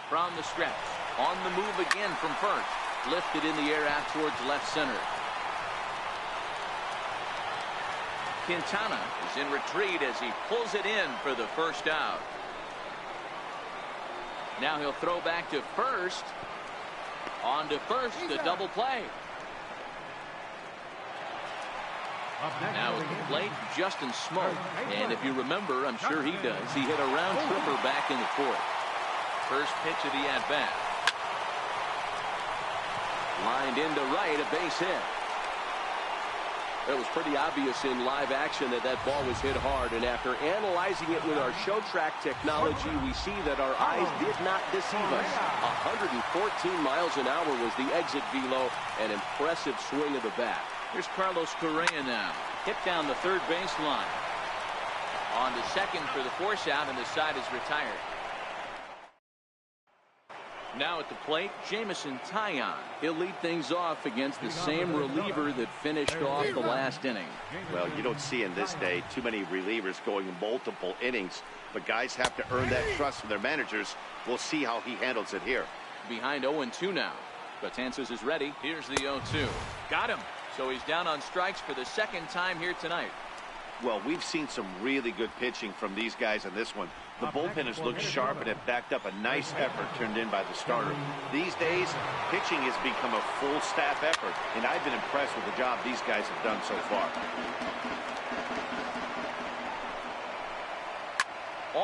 From the stretch, on the move again from first. Lifted in the air out towards left center. Quintana is in retreat as he pulls it in for the first out. Now he'll throw back to first. On to first, the double play. Now at the plate, Justin Smoke. And if you remember, I'm sure he does, he hit a round tripper back in the fourth. First pitch of the at-bat. Lined into right, a base hit. It was pretty obvious in live action that that ball was hit hard, and after analyzing it with our show track technology, we see that our eyes did not deceive us. 114 miles an hour was the exit velo, an impressive swing of the bat. Here's Carlos Correa now. Hit down the third baseline. On to second for the force out, and the side is retired. Now at the plate, Jamison Taillon. He'll lead things off against the same reliever that finished off the last inning. Well, you don't see in this day too many relievers going multiple innings, but guys have to earn that trust from their managers. We'll see how he handles it here. Behind 0-2 now. Betances is ready. Here's the 0-2. Got him. So he's down on strikes for the second time here tonight. Well, we've seen some really good pitching from these guys in this one. The bullpen has looked sharp and have backed up a nice effort turned in by the starter. These days, pitching has become a full staff effort, and I've been impressed with the job these guys have done so far.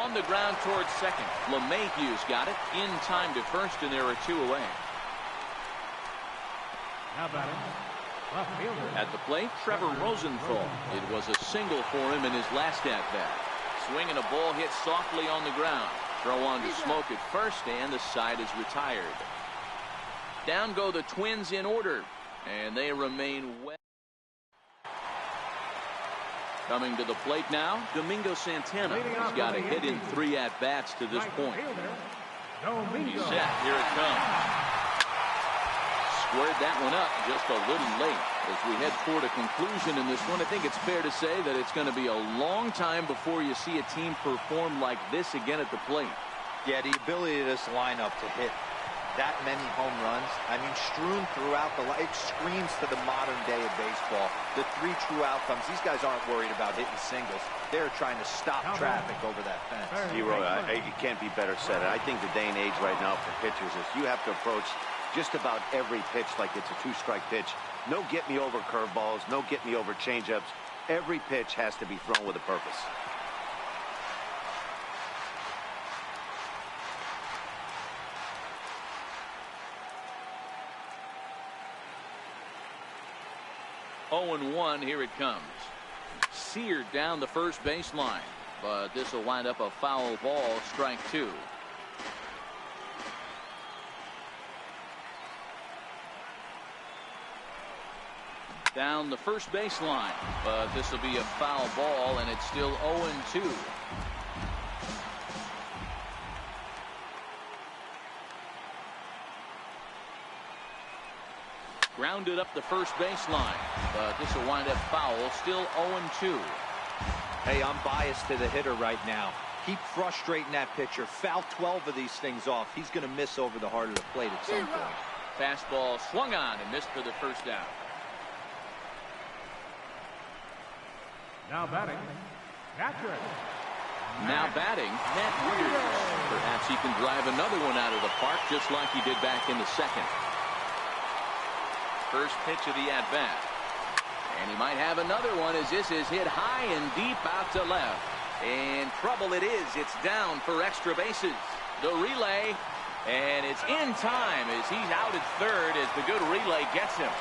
On the ground towards second. LeMahieu's got it in time to first, and there are 2 away. Now batting, left fielder. At the plate, Trevor Rosenthal. It was a single for him in his last at-bat. Swinging a ball hit softly on the ground. Throw on to Smoke at first, and the side is retired. Down go the Twins in order, and they remain well. Coming to the plate now, Domingo Santana. He's got a hit in 3 at-bats to this point. He's set. Here it comes. Squared that one up just a little late. As we head toward a conclusion in this one, I think it's fair to say that it's going to be a long time before you see a team perform like this again at the plate. Yeah, the ability of this lineup to hit that many home runs, I mean, strewn throughout the line, it screams to the modern day of baseball. The 3 true outcomes. These guys aren't worried about hitting singles. They're trying to stop traffic over that fence. Hero, it can't be better said. I think the day and age right now for pitchers is you have to approach just about every pitch like it's a 2-strike pitch. No get-me-over curveballs, no get-me-over changeups. Every pitch has to be thrown with a purpose. Oh, 0-1, here it comes. Seared down the first baseline, but this will wind up a foul ball, strike 2. Down the first baseline, but this will be a foul ball, and it's still 0-2. Grounded up the first baseline, but this will wind up foul, still 0-2. Hey, I'm biased to the hitter right now. Keep frustrating that pitcher. Foul 12 of these things off. He's going to miss over the heart of the plate at some point. Fastball swung on and missed for the first out. Now batting, catcher. Now batting, Matt Wieters. Perhaps he can drive another one out of the park just like he did back in the second. First pitch of the at-bat. And he might have another one as this is hit high and deep out to left. And trouble it is. It's down for extra bases. The relay, and it's in time as he's out at third as the good relay gets him.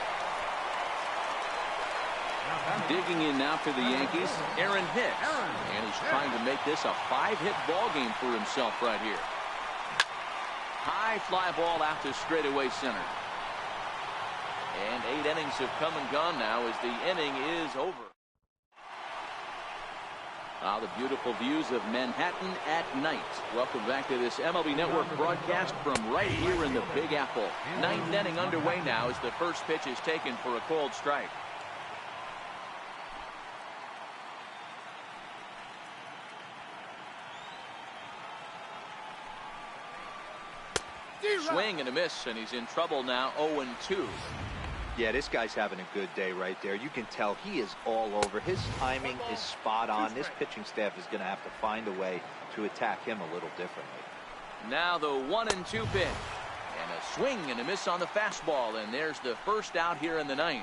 Digging in now for the Yankees, Aaron Hicks. And he's trying to make this a 5-hit ball game for himself right here. High fly ball out to straightaway center. And 8 innings have come and gone now as the inning is over. The beautiful views of Manhattan at night. Welcome back to this MLB Network broadcast from right here in the Big Apple. 9th inning underway now as the first pitch is taken for a called strike. Swing and a miss, and he's in trouble now. 0-2. Yeah, this guy's having a good day right there. You can tell he is all over. His timing is spot on. This pitching staff is going to have to find a way to attack him a little differently. Now the 1-2 pitch. And a swing and a miss on the fastball. And there's the first out here in the 9th.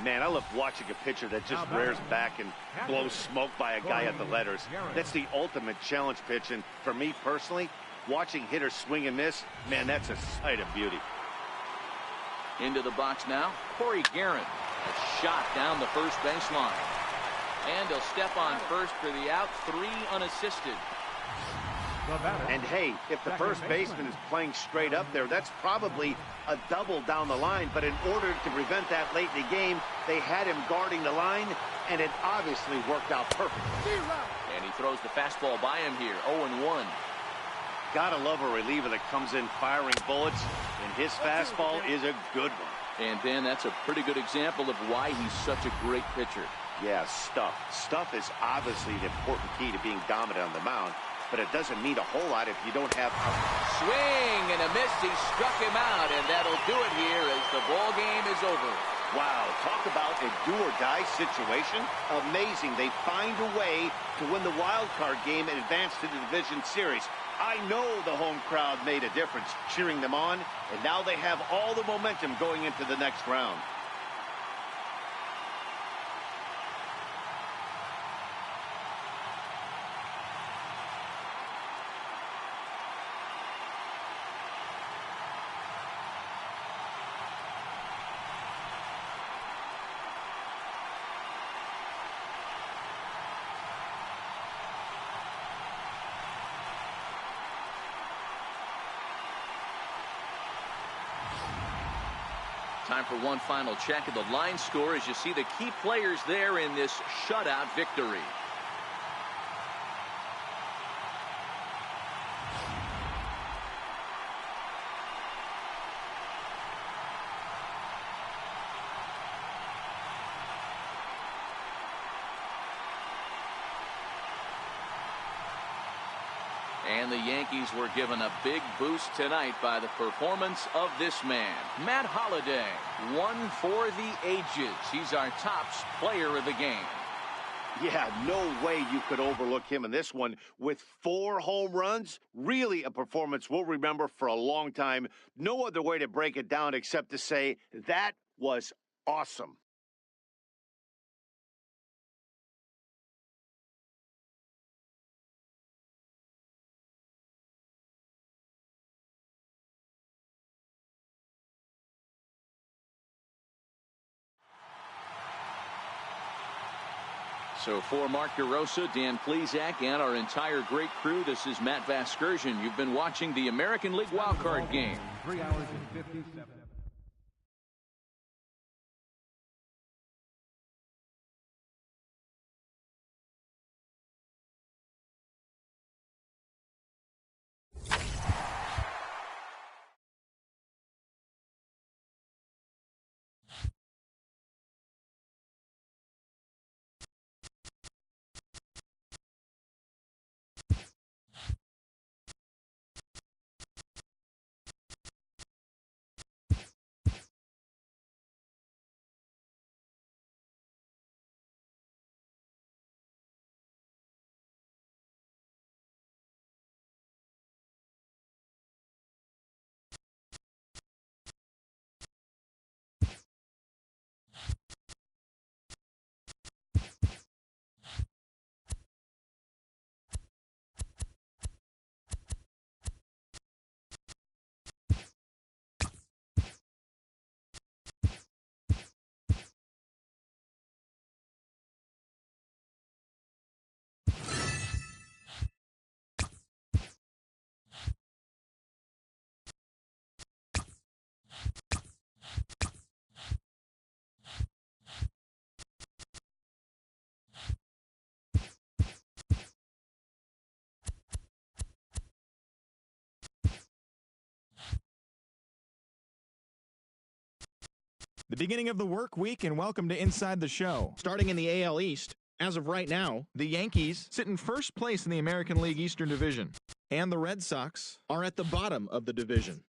Man, I love watching a pitcher that just rears back and blows smoke by a guy at the letters. That's the ultimate challenge pitch. And for me personally, watching hitters swing and miss, man, that's a sight of beauty. Into the box now, Corey Guerin. A shot down the first baseline. And he'll step on first for the out, 3 unassisted. And hey, if the first baseman is playing straight up there, that's probably a double down the line. But in order to prevent that late in the game, they had him guarding the line, and it obviously worked out perfectly. And he throws the fastball by him here, 0-1. Gotta love a reliever that comes in firing bullets, and his fastball is a good one. And Dan, that's a pretty good example of why he's such a great pitcher. Yeah, stuff. Stuff is obviously the important key to being dominant on the mound, but it doesn't mean a whole lot if you don't have... Swing and a miss. He struck him out, and that'll do it here as the ball game is over. Wow, talk about a do-or-die situation. Amazing. They find a way to win the wild card game and advance to the division series. I know the home crowd made a difference cheering them on, and now they have all the momentum going into the next round. Time for one final check of the line score as you see the key players there in this shutout victory. And the Yankees were given a big boost tonight by the performance of this man, Matt Holliday. One for the ages. He's our top player of the game. Yeah, no way you could overlook him in this one. With 4 home runs, really a performance we'll remember for a long time. No other way to break it down except to say that was awesome. So for Mark DeRosa, Dan Plesac, and our entire great crew, this is Matt Vasgersian. You've been watching the American League wildcard game. 3 hours and 57. The beginning of the work week, and welcome to Inside the Show. Starting in the AL East, as of right now, the Yankees sit in first place in the American League Eastern Division, and the Red Sox are at the bottom of the division.